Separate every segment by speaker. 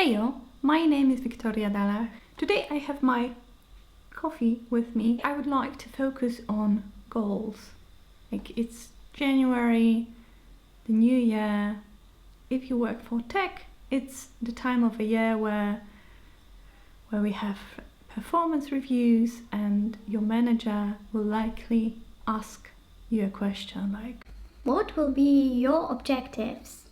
Speaker 1: Hejo, my name is Victoria Daller. Today I have my coffee with me. I would like to focus on goals. It's January, the new year. If you work for tech, it's the time of the year where we have performance reviews and your manager will likely ask you a question like,
Speaker 2: what will be your objectives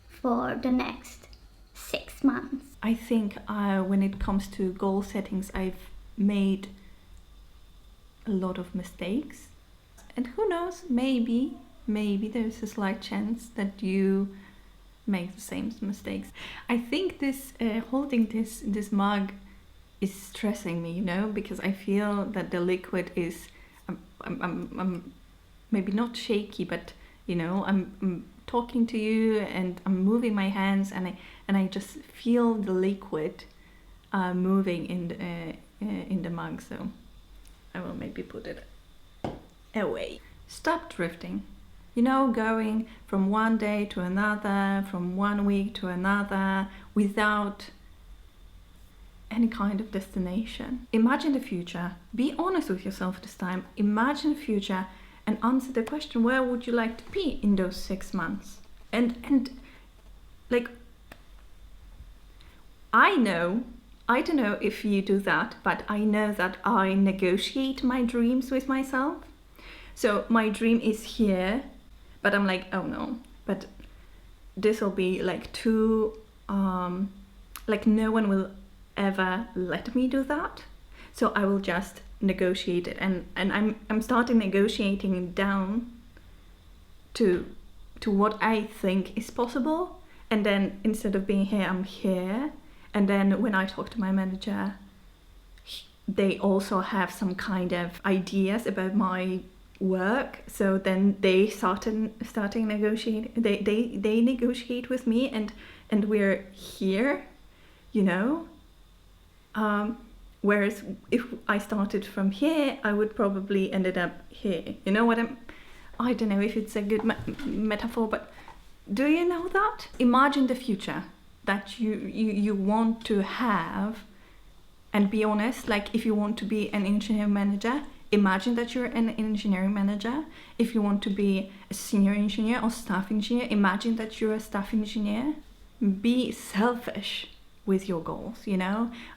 Speaker 2: for the next 6 months?
Speaker 1: I think when it comes to goal settings, I've made a lot of mistakes. And who knows, maybe there's a slight chance that you make the same mistakes. I think this holding this mug is stressing me, because I feel that the liquid is, I'm maybe not shaky, but I'm talking to you and I'm moving my hands and I just feel the liquid moving in the mug. So I will maybe put it away. Stop drifting. Going from one day to another, from one week to another, without any kind of destination. Imagine the future. Be honest with yourself this time. Imagine the future and answer the question, where would you like to be in those 6 months? And like, I don't know if you do that, but I know that I negotiate my dreams with myself. So my dream is here, but I'm like, oh no, but this will be like too, like no one will ever let me do that. So I will just negotiate it, and I'm starting negotiating down to what I think is possible. And then instead of being here, I'm here. And then when I talk to my manager, they also have some kind of ideas about my work. So then they starting negotiating. They negotiate with me, and we're here, Whereas if I started from here, I would probably ended up here. You know what I don't know if it's a good metaphor, but do you know that? Imagine the future that you want to have, and be honest. Like, if you want to be an engineering manager, imagine that you're an engineering manager. If you want to be a senior engineer or staff engineer, imagine that you're a staff engineer. Be selfish with your goals.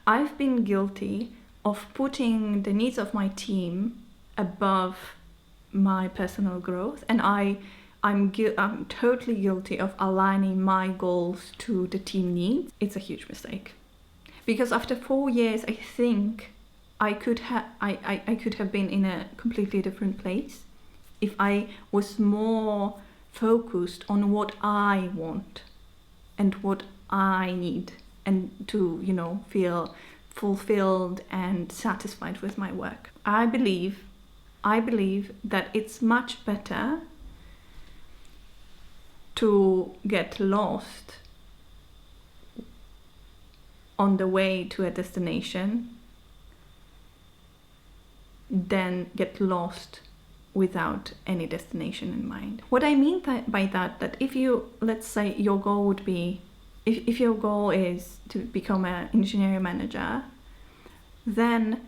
Speaker 1: I've been guilty of putting the needs of my team above my personal growth, and I'm totally guilty of aligning my goals to the team needs. It's a huge mistake, because after 4 years, I think I could have been in a completely different place if I was more focused on what I want and what I need, and to feel fulfilled and satisfied with my work. I believe that it's much better to get lost on the way to a destination than get lost without any destination in mind. What I mean by that if you, let's say your goal would be, if your goal is to become an engineering manager, then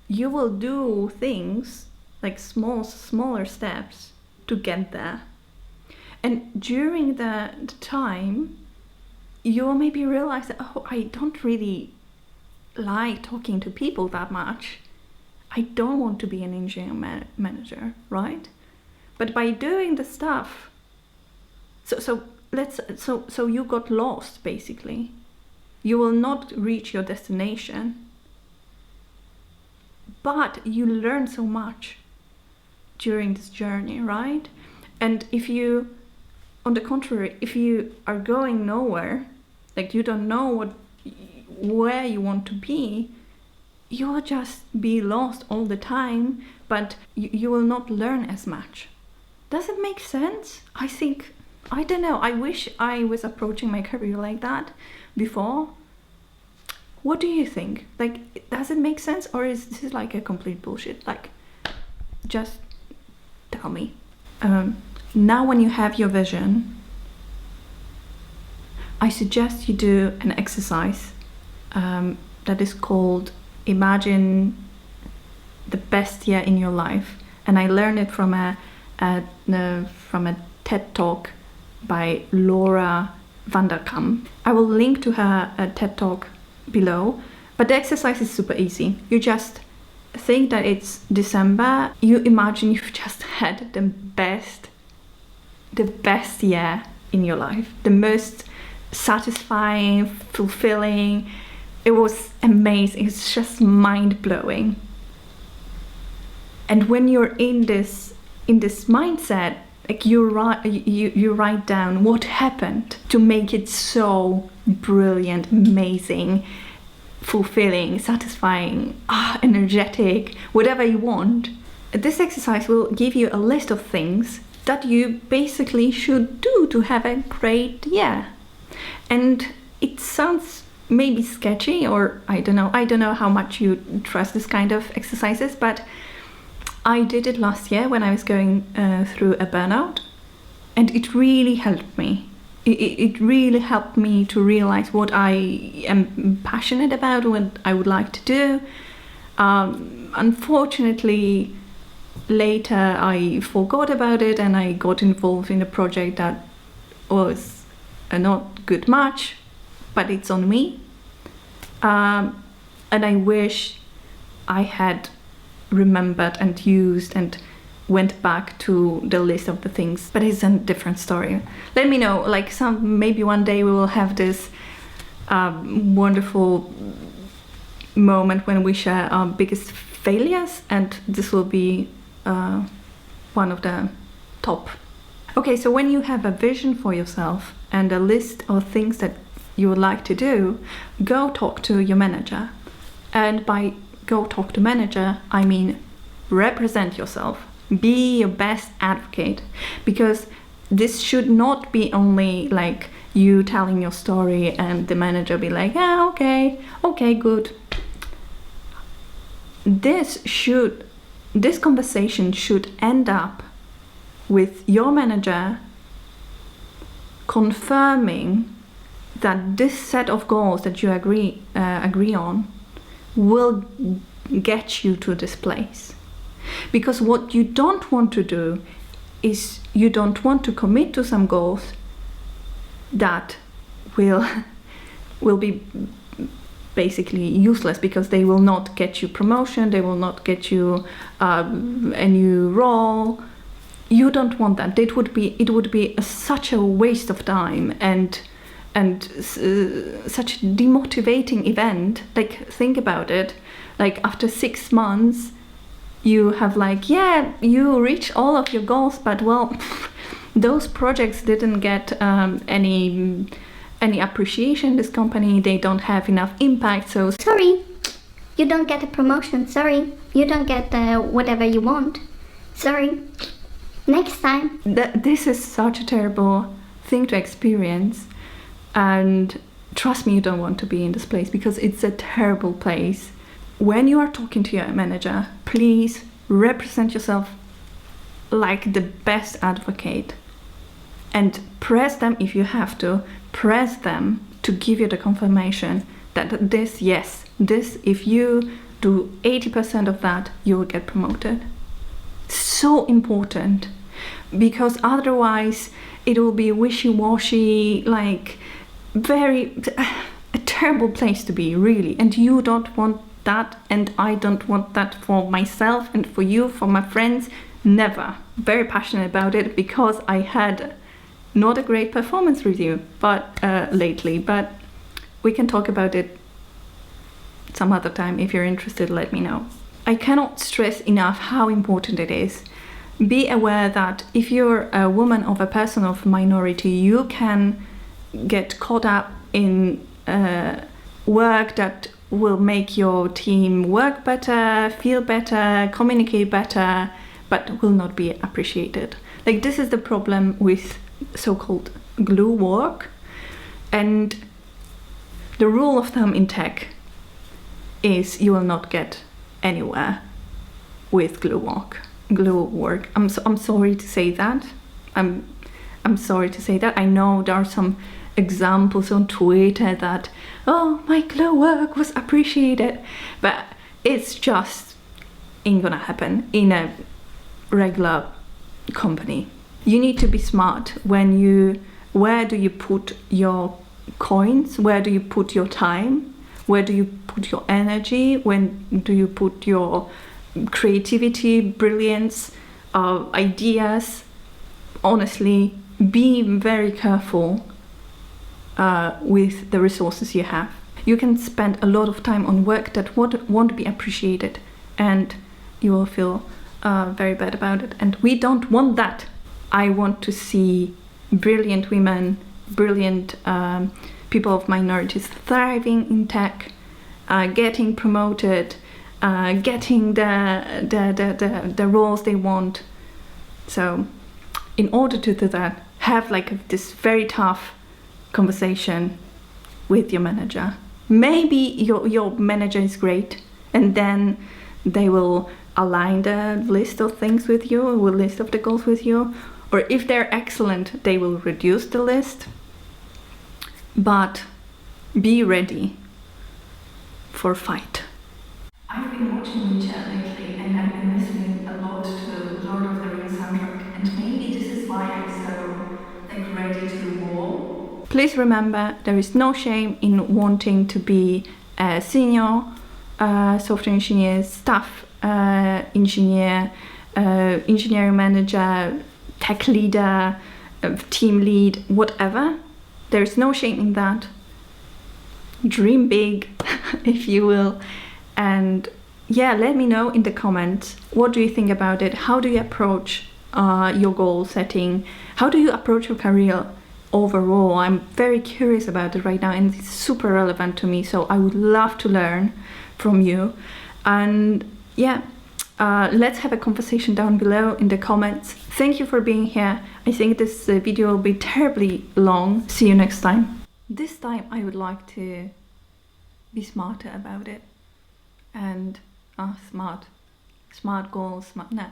Speaker 1: you will do things like smaller steps to get there. And during the time, you will maybe realize that, I don't really like talking to people that much. I don't want to be an engineering manager, right? But by doing the stuff, so you got lost, basically. You will not reach your destination, but you learn so much during this journey, right? And if you, on the contrary, if you are going nowhere, like you don't know where you want to be, you will just be lost all the time, but you will not learn as much. Does it make sense? I don't know. I wish I was approaching my career like that before. What do you think? Like, does it make sense, or is this like a complete bullshit? Like, just tell me. Now when you have your vision, I suggest you do an exercise that is called Imagine the Best Year in Your Life. And I learned it from a TED Talk by Laura Vanderkam. I will link to her TED Talk below, but the exercise is super easy. You just think that it's December, you imagine you've just had the best year in your life, the most satisfying, fulfilling. It was amazing. It's just mind-blowing. And when you're in this mindset, like you write down what happened to make it so brilliant, amazing, fulfilling, satisfying, energetic, whatever you want. This exercise will give you a list of things that you basically should do to have a great year. And it sounds maybe sketchy, or I don't know how much you trust this kind of exercises, but I did it last year when I was going through a burnout, and it really helped me. It really helped me to realize what I am passionate about, what I would like to do. Unfortunately, later I forgot about it and I got involved in a project that was a not good match, but it's on me. And I wish I had remembered and used and went back to the list of the things, but it's a different story. Let me know, like maybe one day we will have this wonderful moment when we share our biggest failures, and this will be one of the top. Okay, so when you have a vision for yourself and a list of things that you would like to do, go talk to your manager. And by go talk to manager, I mean represent yourself. Be your best advocate, because this should not be only like you telling your story and the manager be like, yeah, okay, good. This conversation should end up with your manager confirming that this set of goals that you agree on will get you to this place. Because what you don't want to do is you don't want to commit to some goals that will be basically useless, because they will not get you promotion, they will not get you a new role. You don't want that. It would be such a waste of time and such a demotivating event. Like, think about it. Like, after 6 months, you have like, yeah, you reach all of your goals, but well, those projects didn't get any appreciation in this company. They don't have enough impact. So
Speaker 2: sorry, you don't get a promotion. Sorry, you don't get whatever you want. Sorry, next time.
Speaker 1: This is such a terrible thing to experience. And trust me, you don't want to be in this place, because it's a terrible place. When you are talking to your manager, please represent yourself like the best advocate, and press them, if you have to, press them to give you the confirmation that this, if you do 80% of that, you will get promoted. So important, because otherwise it will be wishy-washy, like a terrible place to be, really. And you don't want that, and I don't want that for myself and for you, for my friends. Never. Very passionate about it, because I had not a great performance review lately, but we can talk about it some other time. If you're interested, let me know. I cannot stress enough how important it is. Be aware that if you're a woman or a person of minority, you can get caught up in work that will make your team work better, feel better, communicate better, but will not be appreciated. Like, this is the problem with so-called glue work. And the rule of thumb in tech is you will not get anywhere with glue work. I'm sorry to say that. I'm sorry to say that. I know there are some examples on Twitter that, oh, my glow work was appreciated, but it's just ain't gonna happen in a regular company. You need to be smart where do you put your coins, where do you put your time, where do you put your energy, when do you put your creativity, brilliance, ideas. Honestly, be very careful with the resources you have. You can spend a lot of time on work that won't be appreciated, and you will feel very bad about it. And we don't want that. I want to see brilliant women, brilliant people of minorities thriving in tech, getting promoted, getting the roles they want. So in order to do that, have like this very tough conversation with your manager. Maybe your manager is great, and then they will align the list of things with you, or list of the goals with you. Or if they're excellent, they will reduce the list. But be ready for fight. I've been watching Witcher lately, and I've been listening a lot to Lord of the Rings soundtrack, and maybe this is why I'm so like ready to war. Please remember, there is no shame in wanting to be a senior software engineer, staff engineer, engineering manager, tech leader, team lead, whatever. There's no shame in that. Dream big, if you will. And yeah, let me know in the comments, what do you think about it? How do you approach your goal setting? How do you approach your career overall? I'm very curious about it right now, and it's super relevant to me, so I would love to learn from you. And yeah, let's have a conversation down below in the comments. Thank you for being here. I think this video will be terribly long. See you next time. This time I would like to be smarter about it. And smart goals, no.